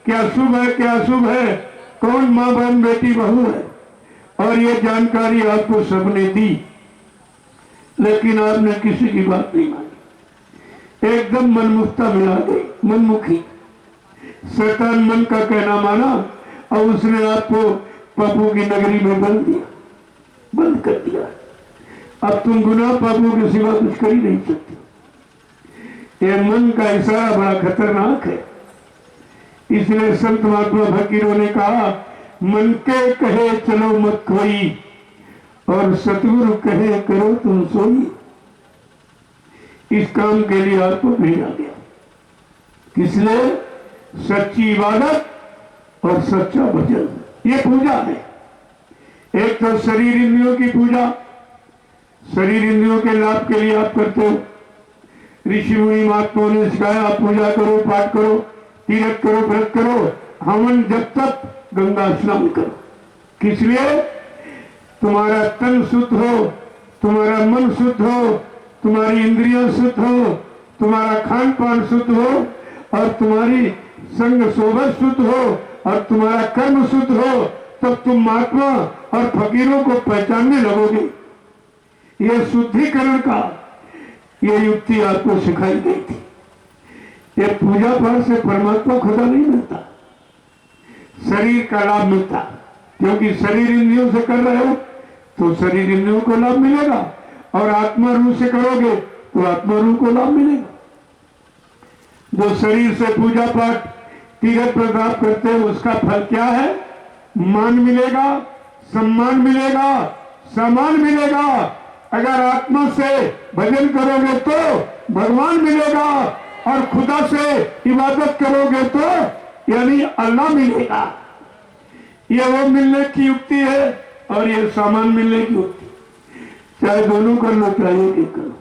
क्या शुभ है, क्या अशुभ है, कौन माँ बहन बेटी बहू है। और ये जानकारी आपको सबने दी। लेकिन आपने किसी की बात नहीं मानी, एकदम मनमुक्ता में आ गई, मनमुखी। शैतान मन का कहना माना और उसने आपको पापों की नगरी में बंद दिया, बंद कर दिया। अब तुम गुनाह पापों के सिवा कुछ कर ही नहीं सकते। ये मन का इशारा बड़ा खतरनाक है। इसलिए संत महात्मा फकीरों ने कहा, मन के कहे चलो मत खोई और सतगुरु कहे करो तुम सोई। इस काम के लिए आपको भेजा गया। इसलिए सच्ची इबादत और सच्चा भजन, ये पूजा है। एक तो शरीर इंद्रियों की पूजा, शरीर इंद्रियों के लाभ के लिए आप करते हो। ऋषि मुनि महात्माओं ने सिखाया, आप पूजा करो, पाठ करो, तीर्थ करो, व्रत करो, हवन जब तक, गंगा स्नान करो। किस लिए? तुम्हारा तन शुद्ध हो, तुम्हारा मन शुद्ध हो, तुम्हारी इंद्रियां शुद्ध हो, तुम्हारा खान पान शुद्ध हो और तुम्हारी संग सोबत शुद्ध हो और तुम्हारा कर्म शुद्ध हो, तब तुम महात्मा और फकीरों को पहचानने लगोगे। यह शुद्धिकरण का ये युक्ति आपको सिखाई गई थी। ये पूजा पाठ से परमात्मा खुदा नहीं मिलता, शरीर का लाभ मिलता। क्योंकि शरीर इंद्रियों से कर रहे हो तो शरीर इंद्रियों को लाभ मिलेगा, और आत्मा रूप से करोगे तो आत्मा रूप को लाभ मिलेगा। जो शरीर से पूजा पाठ तीर्थ प्रताप करते हैं उसका फल क्या है? मान मिलेगा, सम्मान मिलेगा, सम्मान मिलेगा। अगर आत्मा से भजन करोगे तो भगवान मिलेगा, और खुदा से इबादत करोगे तो यानी अल्लाह मिलेगा। ये वो मिलने की युक्ति है और ये सामान मिलने की युक्ति। चाहे दोनों कर लो, चाहे एक करो।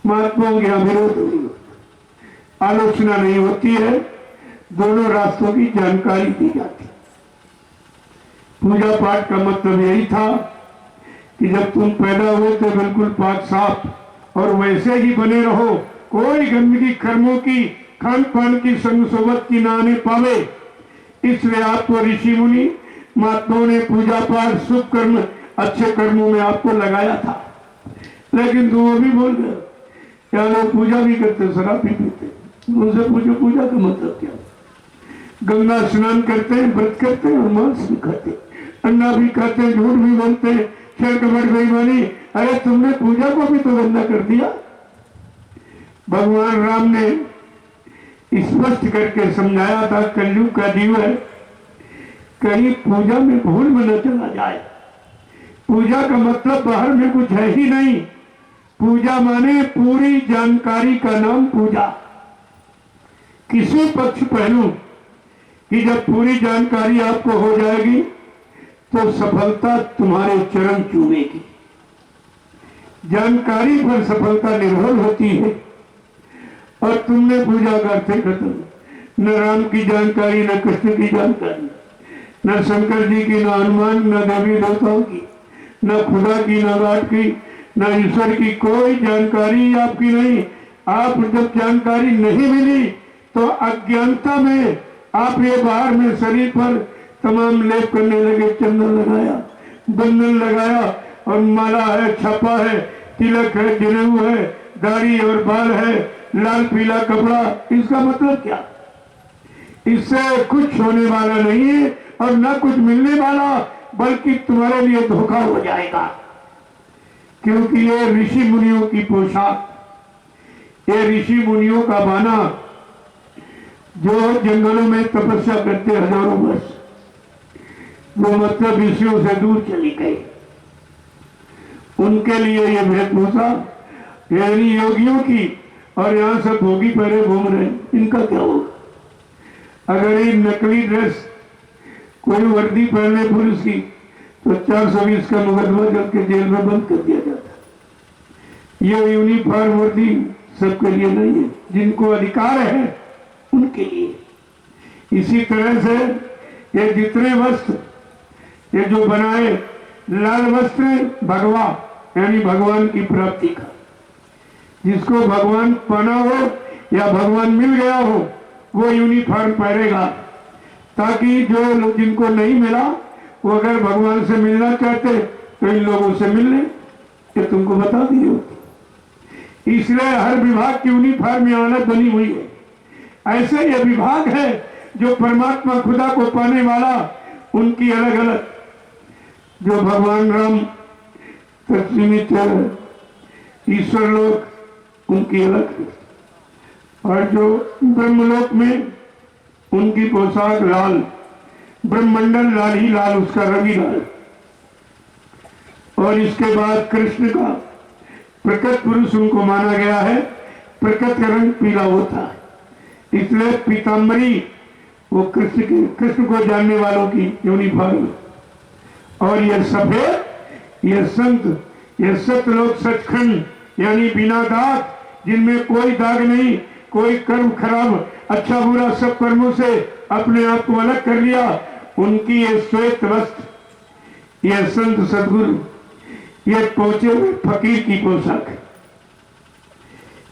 महात्माओं के विरोध नहीं होता, आलोचना नहीं होती है, दोनों रास्तों की जानकारी दी जाती। पूजा पाठ का मतलब यही था कि जब तुम पैदा हुए तो बिल्कुल पाक साफ और वैसे ही बने रहो, कोई गंदगी कर्मों की, खान पान की, संग सोबत की ना आने पावे। इसलिए आपको ऋषि मुनि महात्माओं ने पूजा पाठ, शुभ कर्म, अच्छे कर्मों में आपको लगाया था। लेकिन तुम वो भी बोल गए, क्या लोग पूजा भी करते, शराब भी पीते। उनसे पूछो पूजा का मतलब क्या? गंगा स्नान करते हैं, व्रत करते हैं और मांस भी खाते हैं, अंडा भी खाते हैं, झूठ भी बोलते हैं, छल कपट बेईमानी। अरे तुमने पूजा को भी तो गंदा कर दिया। भगवान राम ने स्पष्ट करके समझाया था, कलयुग का जीव है, कहीं पूजा में भूल में न चला जाए। पूजा का मतलब बाहर में कुछ है ही नहीं। पूजा माने पूरी जानकारी का नाम पूजा। किसी पक्ष पहलू कि जब पूरी जानकारी आपको हो जाएगी तो सफलता तुम्हारे चरण चूमेगी। जानकारी पर सफलता निर्भर होती है, और तुमने पूजा करते खत्म। न राम की जानकारी, न कृष्ण की जानकारी, न शंकर जी की, न हनुमान, न देवी देवताओं की, न खुदा की, न गाठ की, न ईश्वर की, कोई जानकारी आपकी नहीं। आप जब जानकारी नहीं मिली तो अज्ञानता में आप ये बाहर में शरीर पर तमाम लेप करने लगे। चंदन लगाया, बंधन लगाया, और माला है, छापा है, तिलक है, जनेऊ है, दाढ़ी और बाल है, लाल पीला कपड़ा। इसका मतलब क्या? इससे कुछ होने वाला नहीं है और न कुछ मिलने वाला, बल्कि तुम्हारे लिए धोखा हो जाएगा। क्योंकि ये ऋषि मुनियों की पोशाक, ये ऋषि मुनियों का बाना, जो जंगलों में तपस्या करते हजारों वर्ष, वो मतलब ऋषियों से दूर चली गई। उनके लिए ये वेशभूषा यानी योगियों की, और यहाँ सब भोगी पहरे घूम रहे हैं, इनका क्या होगा? अगर ये नकली ड्रेस कोई वर्दी पहने पुलिस की तो 420 का मुकदमा करके जेल में बंद कर दिया जाता। ये यूनिफॉर्म वर्दी सबके लिए नहीं है, जिनको अधिकार है उनके लिए। इसी तरह से ये जितने वस्त्र ये जो बनाए, लाल वस्त्र भगवा यानी भगवान की प्राप्ति का, जिसको भगवान पाना हो या भगवान मिल गया हो वो यूनिफॉर्म पहनेगा, ताकि जो जिनको नहीं मिला वो अगर भगवान से मिलना चाहते तो इन लोगों से मिल लें। ये तुमको बता दी होती। इसलिए हर विभाग की यूनिफॉर्म हालत बनी हुई है। ऐसे ये विभाग है जो परमात्मा खुदा को पाने वाला, उनकी अलग अलग, जो भगवान राम तस्वीर ईश्वर लोक उनकी अलग है, और जो ब्रह्मलोक में उनकी पोशाक लाल, ब्रह्मंडल लाल ही लाल, उसका रंग ही लाल। और इसके बाद कृष्ण का प्रकट पुरुष उनको माना गया है, प्रकट का रंग पीला होता है, इसलिए पीताम्बरी वो कृष्ण को जानने वालों की यूनिफॉर्म। और यह सफेद, यह संत, यह सतलोक सचखंड, यानी बिना दाग, जिनमें कोई दाग नहीं, कोई कर्म खराब, अच्छा बुरा सब कर्मों से अपने आप को अलग कर लिया, उनकी ये श्वेत वस्त्र, यह संत सदगुरु, यह पहुंचे हुए फकीर की पोशाक।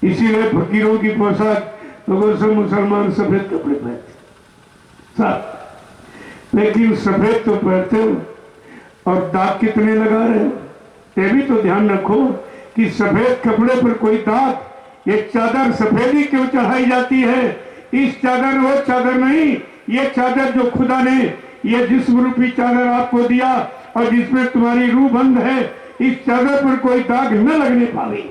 इसीलिए फकीरों की पोशाक लोगों से मुसलमान सफेद कपड़े पहनते साथ, लेकिन सफेद तो पहनते हो और दाग कितने लगा रहे हो, ये भी तो ध्यान रखो कि सफेद कपड़े पर कोई दाग, ये चादर सफेदी क्यों चढ़ाई जाती है? इस चादर वो चादर नहीं, ये चादर जो खुदा ने ये जिस्म रूपी चादर आपको दिया और जिसमें तुम्हारी रूह बंद है, इस चादर पर कोई दाग न लगने पावे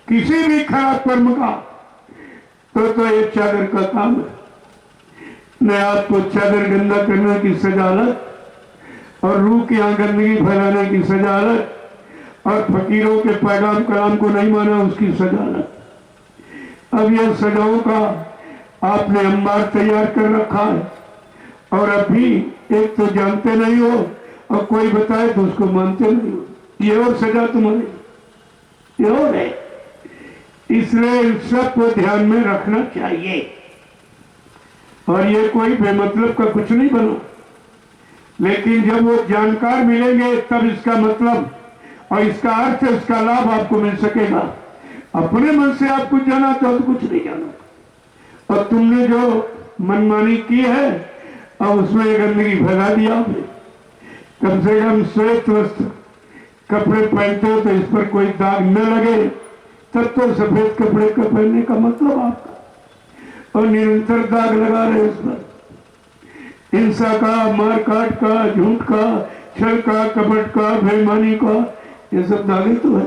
किसी भी खराब कर्म का, तो ये चादर का काम है। न आपको चादर गंदा करने की सजा अलग और रूह की यहाँ गंदगी फैलाने की सजा अलग, और फकीरों के पैगाम कलाम को नहीं माना उसकी सजा अलग। अब यह सजाओं का आपने अंबार तैयार कर रखा है, और अभी एक तो जानते नहीं हो और कोई बताए तो उसको मानते नहीं हो, ये और सजा तुम्हारी, ये और है। इसलिए इन सब को ध्यान में रखना चाहिए, और ये कोई बेमतलब का कुछ नहीं बनो, लेकिन जब वो जानकार मिलेंगे तब इसका मतलब और इसका अर्थ, इसका लाभ आपको मिल सकेगा। अपने मन से आप कुछ जाना तो कुछ नहीं जाना, और तुमने जो मनमानी की है और उसमें गंदगी फैला दिया आपने। कम से कम श्वेत वस्त्र कपड़े पहनते हो तो इस पर कोई दाग न लगे, तब तो सफेद कपड़े का पहनने का मतलब आपका, और निरंतर दाग लगा रहे इस पर, हिंसा का, मारकाट का, झूठ का, छल का, कपट का, बेईमानी का, ये सब दागे तो है।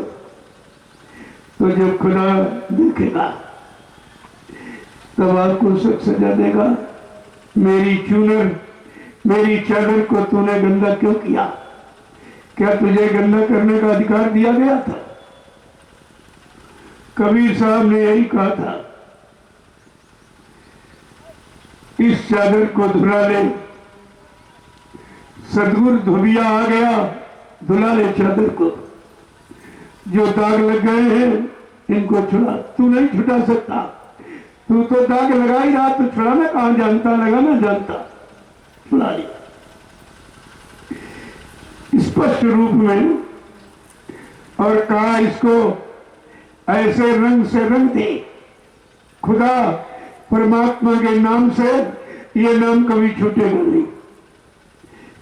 तो जब खुदा देखेगा तब आपको सब सजा देगा। मेरी चूनर, मेरी चादर को तूने गंदा क्यों किया? क्या तुझे गंदा करने का अधिकार दिया गया था? कबीर साहब ने यही कहा था, इस चादर को धुला ले। सदगुरु धुलिया आ गया, धुला ले चादर को, जो दाग लग गए हैं इनको छुड़ा। तू नहीं छुड़ा सकता, तू तो दाग लगा ही रहा, तो छुड़ाना कहां जानता, लगाना जानता, छुड़ा लिया स्पष्ट रूप में, और कहा इसको ऐसे रंग से रंग दे। खुदा परमात्मा के नाम से ये नाम कभी छूटेगा नहीं।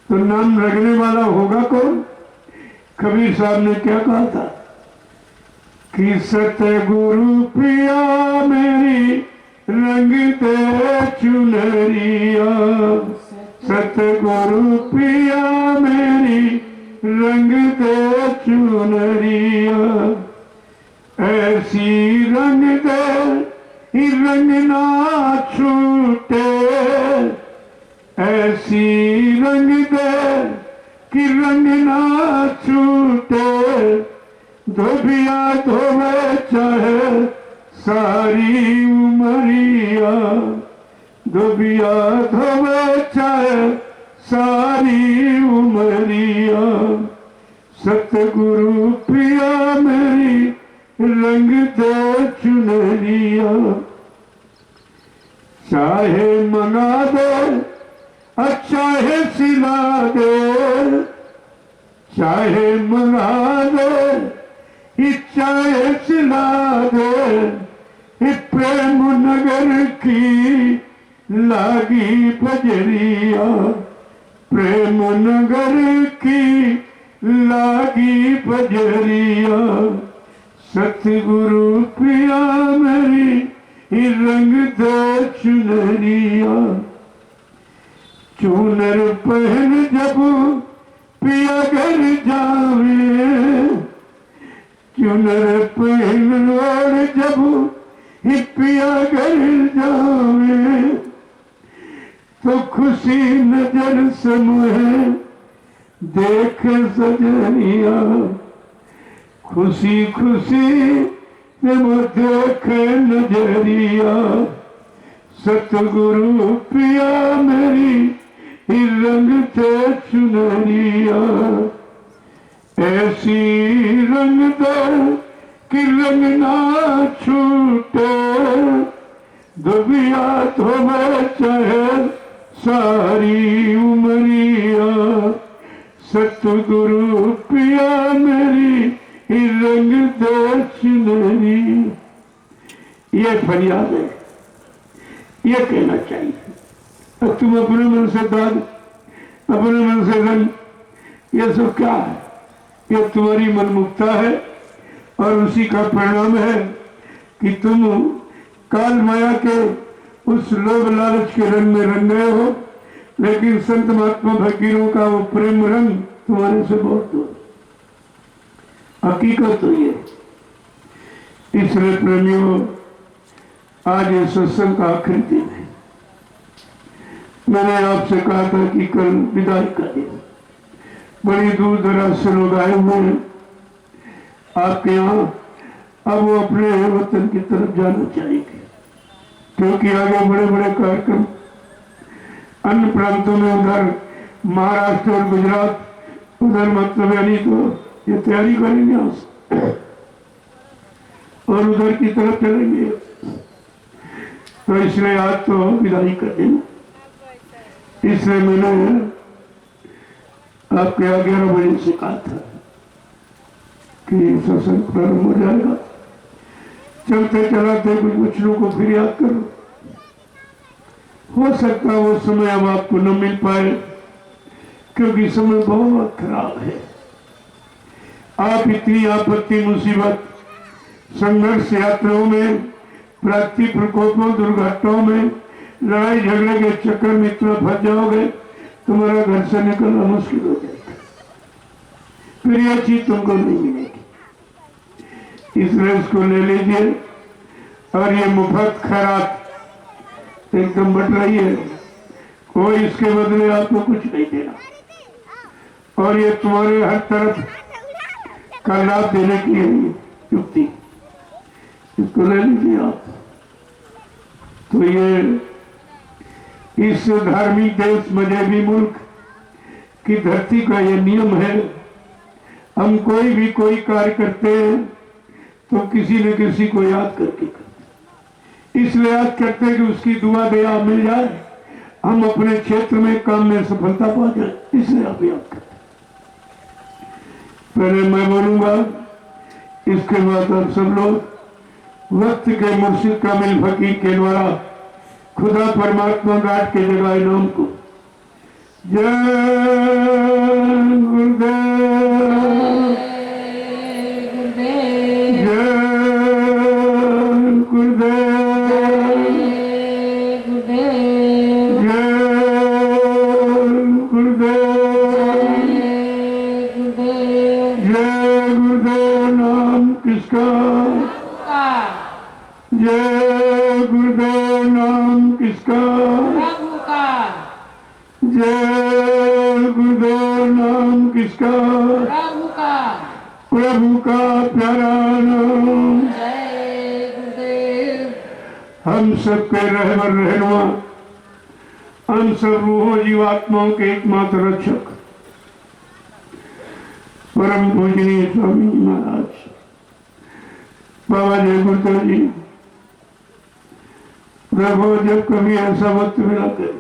तो नाम रखने वाला होगा कौन? कबीर साहब ने क्या कहा था कि सतगुरु पिया मेरी रंग दे चुनरिया, सतगुरु पिया मेरी रंग दे चुनरिया, ऐसी रंग दे रंग ना छूटे, ऐसी रंग दे कि रंग ना छूटे, धोबिया धोवे चाहे सारी उमरिया, धोबिया धोवे चाहे सारी उमरिया, सतगुरु पिया मेरी रंग दे चुनरिया, चाहे मंगा दे चाहे सिला दे, चाहे मंगा दे चाहे सिला दे, प्रेम नगर की लागी बजरिया, प्रेम नगर की लागी बजरिया सतगुरु पिया मेरी रंग दे चुनरिया। चूनर पहन जब पिया घर जावे, चुनर पहन और जब ही पिया घर जावे, तो खुशी नजर से मुझे देख सजनिया। खुशी खुशी से मुझे देख नजरिया। सतगुरु पिया मेरी रंग थे चुनरिया। ऐसी रंग दे कि रंग ना छूटे, दुबिया धोवे चाहे सारी उमरिया। सतगुरु पिया मेरी रंग दे चुनरी। ये फरियाद है, ये कहना चाहिए। और तुम अपने मन से दाग, अपने मन से रंग, ये सब क्या है? ये तुम्हारी मनमुक्ता है और उसी का परिणाम है कि तुम काल माया के उस लोभ लालच के रंग में रंग गए हो। लेकिन संत महात्मा फकीरों का वो प्रेम रंग तुम्हारे से बहुत दूर। हकीकत तो ये। इसलिए प्रेमियों, आज ये सत्संग का आखिरी दिन है। मैंने आपसे कहा था कि कल विदाई का दिन। बड़ी दूर दराज से लोग आए हुए हैं आपके यहाँ। अब वो अपने वतन की तरफ जाना चाहेंगे, क्योंकि आगे बड़े बड़े कार्यक्रम अन्य प्रांतों में, उधर महाराष्ट्र और गुजरात, उधर मतलब यानी तो ये तैयारी करेंगे और उधर की तरफ चलेंगे। तो इसलिए आज तो विदाई कर देना। इसलिए मैंने आपके 11 बजे से कहा था कि सत्संग प्रारंभ हो जाएगा। चलते चलाते कुछ बच्चों को फिर याद करो। हो सकता है वो समय अब आपको न मिल पाए, क्योंकि समय बहुत खराब है। आप इतनी आपत्ति, मुसीबत, संघर्ष यात्राओं में, प्राकृतिक प्रकोपों, दुर्घटनाओं में, लड़ाई झगड़े के चक्कर में इतना फंस जाओगे, तुम्हारा घर से निकलना मुश्किल हो जाएगा। फिर यह चीज तुमको नहीं मिलेगी। इसलिए इसको ले लीजिए। और ये मुफ्त खैरात एकदम बट रही है, कोई इसके बदले आपको कुछ नहीं देना। और ये तुम्हारे हर तरफ का लाभ देने की है युक्ति। इसको ले लीजिए आप। तो ये इस धार्मिक देश, मजहबी मुल्क की धरती का ये नियम है। हम कोई भी कोई कार्य करते हैं तो किसी न किसी को याद करके करते। इसलिए याद करते हैं कि उसकी दुआ दया मिल जाए, हम अपने क्षेत्र में काम में सफलता पा जाए, इसलिए आप याद करते। पहले मैं बोलूंगा, इसके बाद आप सब लोग वक्त के मुर्शिद कामिल फकीर के द्वारा खुदा परमात्मा गाट के जगह नाम को जय गुरुदेव, जय गुरुदेव, जय गुरुदेव, जय गुरुदेव। नाम किसका? जय गुरुदेव। नाम किसका? प्रभु का। जय गुरुदेव। नाम किसका? प्रभु का। प्रभु का प्यारा नाम। जय गुरुदेव। हम सबके रहबर रहनुमा, हम सब रूहों जीवात्माओं के एकमात्र रक्षक परम पूजनीय स्वामी महाराज बाबा जय गुरुदेव जी, देखो जब कभी ऐसा वक्त मिला करे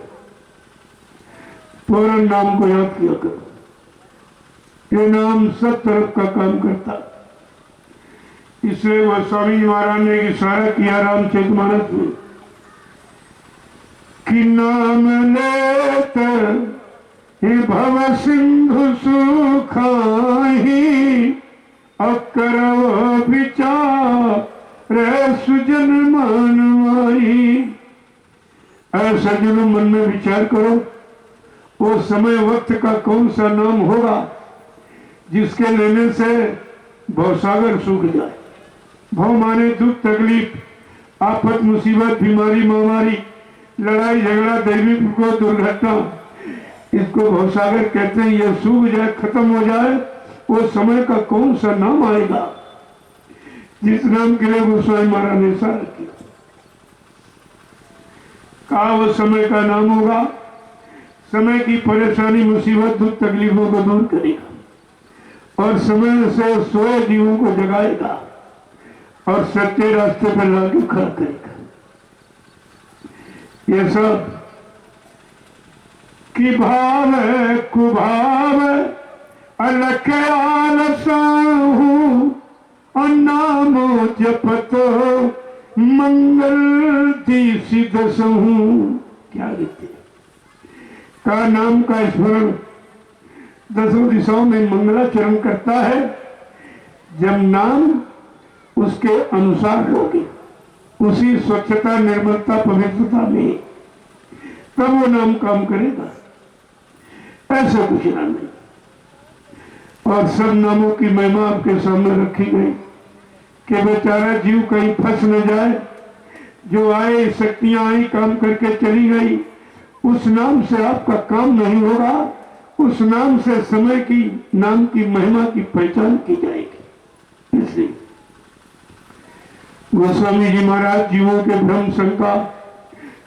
फौरन नाम को याद किया करो। ये नाम सब तरफ का काम करता। इसलिए वह स्वामी महाराज ने इशारा किया रामचरितमानस में कि नाम लेते हे भव सिंधु सुखाए, करो विचार सुजन मानवाई। ऐसा जन मन में विचार करो, वो समय वक्त का कौन सा नाम होगा जिसके लेने से भवसागर सूख जाए। भव माने दुख तकलीफ, आफत मुसीबत, बीमारी महामारी, लड़ाई झगड़ा, दैवी को दुर्घटना, इसको भवसागर कहते हैं। यह सूख जाए, खत्म हो जाए, वो समय का कौन सा नाम आएगा जिस नाम के लिए गोस्वामी महाराज ने सारा किया। कहा वो समय का नाम होगा, समय की परेशानी मुसीबत दुख तकलीफों को दूर करेगा और समय से सोए जीवों को जगाएगा और सच्चे रास्ते पर लाके खड़ा करेगा। ये सब कि भाव है कुभाव अलख आलसाहू और नामो जपतो मंगल दिशि दसहू। क्या लिखते का नाम का स्मरण दसों दिशाओं में मंगलाचरण करता है। जब नाम उसके अनुसार होगी, उसी स्वच्छता निर्मलता पवित्रता में, तब वो नाम काम करेगा। ऐसा कुछ नाम नहीं। और सब नामों की महिमा आपके सामने रखी गई कि बेचारा जीव कहीं फंस न जाए। जो आए शक्तियां आई, काम करके चली गई, उस नाम से आपका काम नहीं होगा। उस नाम से समय की नाम की महिमा की पहचान की जाएगी। इसलिए गोस्वामी जी महाराज जीवों के भ्रम शंका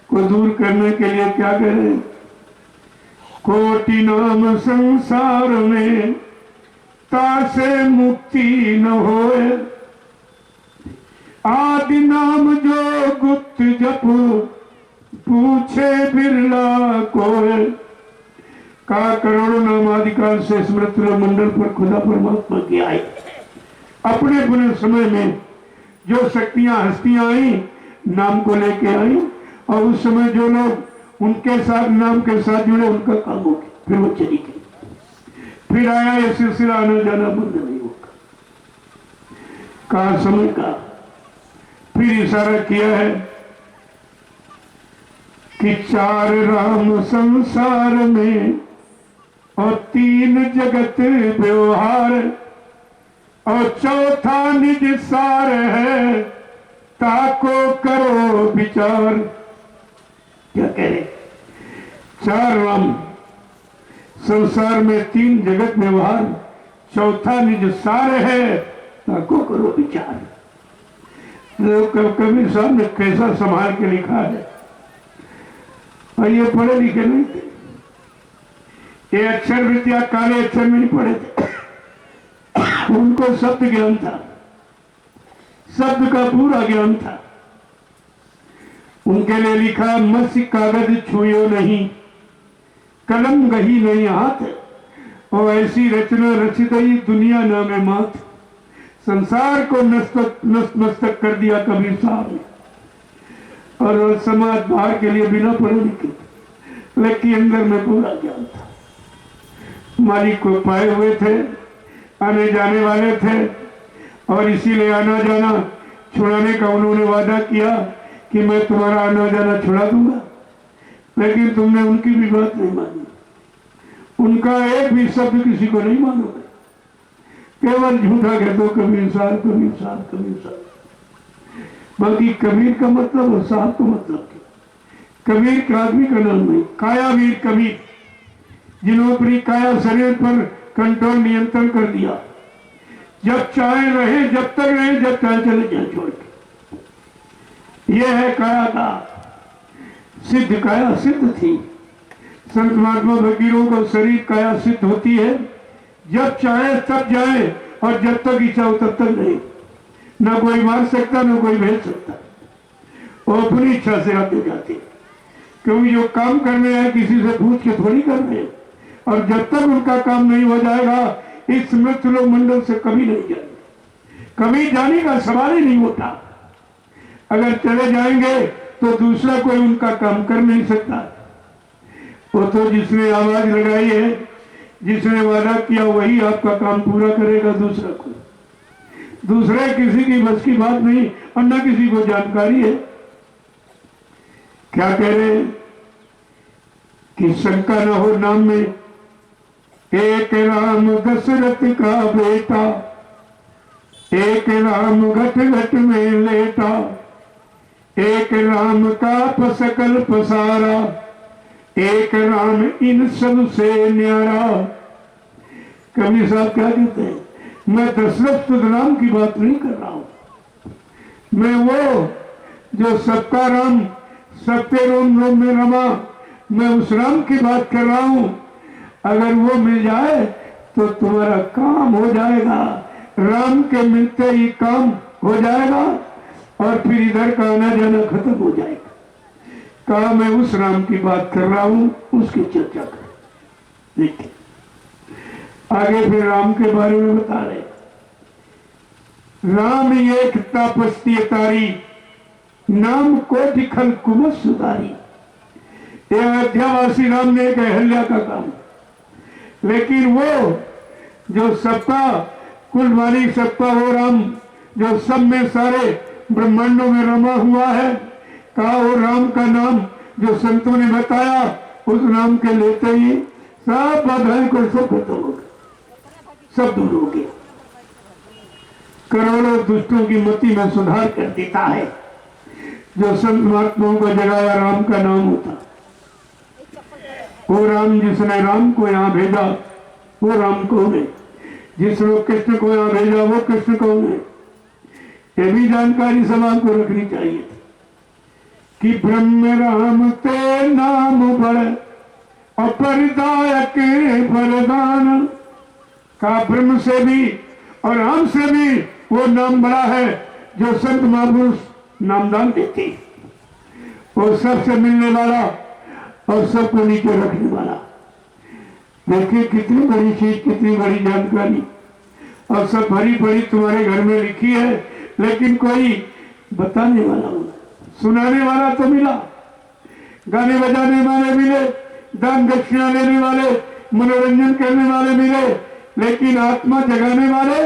को दूर करने के लिए क्या कह रहे हैं? कोटि नाम संसार में तासे मुक्ति न होए, आदि नाम जो गुप्त जप पूछे बिरला कोय। का करोड़ों नाम आदिकाल से स्मृत मंडल पर खुदा परमात्मा की आई। अपने अपने समय में जो शक्तियां हस्तियां आई, नाम को लेके आई, और उस समय जो लोग उनके साथ नाम के साथ जुड़े, उनका काम हो गया, फिर वो चली गई। फिर आया ये सिलसिला आना जाना बंद नहीं होगा। कहा समय का फिर इशारा किया है कि चार राम संसार में और तीन जगत व्यवहार और चौथा निज सार है, ताको करो विचार। क्या कह रहे? चार राम संसार में, तीन जगत व्यवहार, चौथा निज सार है, ताको करो विचार। कबीर साहब ने कैसा संभाल के लिखा है। और ये पढ़े लिखे नहीं थे, ये अक्षर विद्या काले अक्षर में नहीं पढ़े थे। उनको शब्द ज्ञान था, शब्द का पूरा ज्ञान था। उनके लिए लिखा मत्स्य कागज छुयो नहीं, कलम गही नहीं हाथ, और ऐसी रचना रचित ही दुनिया नामे मात। संसार को नस्त मस्तक कर दिया कबीर साहब ने। और समाज बाहर के लिए बिना पढ़े लिखे, लेकिन अंदर में पूरा ज्ञान था। मालिक को पाए हुए थे, आने जाने वाले थे, और इसीलिए आना जाना छुड़ाने का उन्होंने वादा किया कि मैं तुम्हारा आना जाना छुड़ा दूंगा। लेकिन तुमने उनकी भी बात नहीं मानी, उनका एक भी शब्द किसी को नहीं मानोगे, केवल झूठा कह दो कबीर साहब कबीर साहब कबीर साहब। बाकी कबीर का मतलब और साहब का मतलब क्या? कबीर का आदमी का नाम नहीं, कायावीर कबीर, जिन्होंने अपनी काया शरीर पर कंट्रोल नियंत्रण कर दिया। जब चाहे रहे, जब तक रहे, जब चाहे चले जाए छोड़ के। यह है काया का सिद्ध। काया सिद्ध थी। संत महात्मा फकीरों का शरीर काया सिद्ध होती है। जब चाहे तब जाए, और जब तक इच्छा हो तब तक नहीं। ना कोई मार सकता, ना कोई भेज सकता। वो अपनी इच्छा से आते जाते, क्योंकि जो काम करने हैं किसी से पूछ के थोड़ी कर रहे हैं। और जब तक उनका काम नहीं हो जाएगा, इस मृत्यु लोक मंडल से कभी नहीं जाएंगे। कभी जाने का सवाल ही नहीं होता। अगर चले जाएंगे तो दूसरा कोई उनका काम कर नहीं सकता। वो तो जिसने आवाज लगाई है, जिसने वादा किया, वही आपका काम पूरा करेगा, दूसरा कोई। दूसरे किसी की बस की बात नहीं और न किसी को जानकारी है। क्या कह रहे हैं कि शंका न हो नाम में, एक राम दशरथ का बेटा, एक राम घट घट में लेटा, एक राम का सकल पसारा, एक राम इन सब से न्यारा। कवि साहब क्या कहते हैं, मैं दशरथ राम की बात नहीं कर रहा हूं, मैं वो जो सबका राम सबके रोम रोम में रमा, मैं उस राम की बात कर रहा हूं। अगर वो मिल जाए तो तुम्हारा काम हो जाएगा, राम के मिलते ही काम हो जाएगा और फिर इधर का आना जाना खत्म हो जाएगा। कहा मैं उस राम की बात कर रहा हूं, उसकी चर्चा कर। देखिए आगे फिर राम के बारे में बता रहे, राम एक तपस्ती तारी, नाम को दिखल कुमत सुधारी। ये अयोध्यावासी राम ने एक अहल्या का काम, लेकिन वो जो सबका कुल मालिक सबका वो राम जो सब में सारे ब्रह्मांडों में रमा हुआ है, कहा वो राम का नाम जो संतों ने बताया, उस नाम के लेते ही सब बाधाएं को सब खत्म हो गए, सब दूर हो गया। करोड़ों दुष्टों की मति में सुधार कर देता है। जो संत महात्माओं को जगाया राम का नाम होता, वो राम जिसने राम को यहाँ भेजा वो राम कौन है, जिसने कृष्ण को यहाँ भेजा वो कृष्ण कौन है। ये भी जानकारी समाज को रखनी चाहिए कि ब्रह्म राम ते नाम बड़ अपरदायक वरदान। का ब्रह्म से भी और राम से भी वो नाम बड़ा है जो संत महापुरुष नामदान देते, वो सबसे मिलने वाला और सबको नीचे रखने वाला। देखिए कितनी बड़ी चीज, कितनी बड़ी जानकारी, और सब भरी भरी तुम्हारे घर में लिखी है, लेकिन कोई बताने वाला हो, सुनाने वाला तो मिला, गाने बजाने वाले मिले, दान दक्षिणा लेने वाले, मनोरंजन करने वाले मिले, लेकिन आत्मा जगाने वाले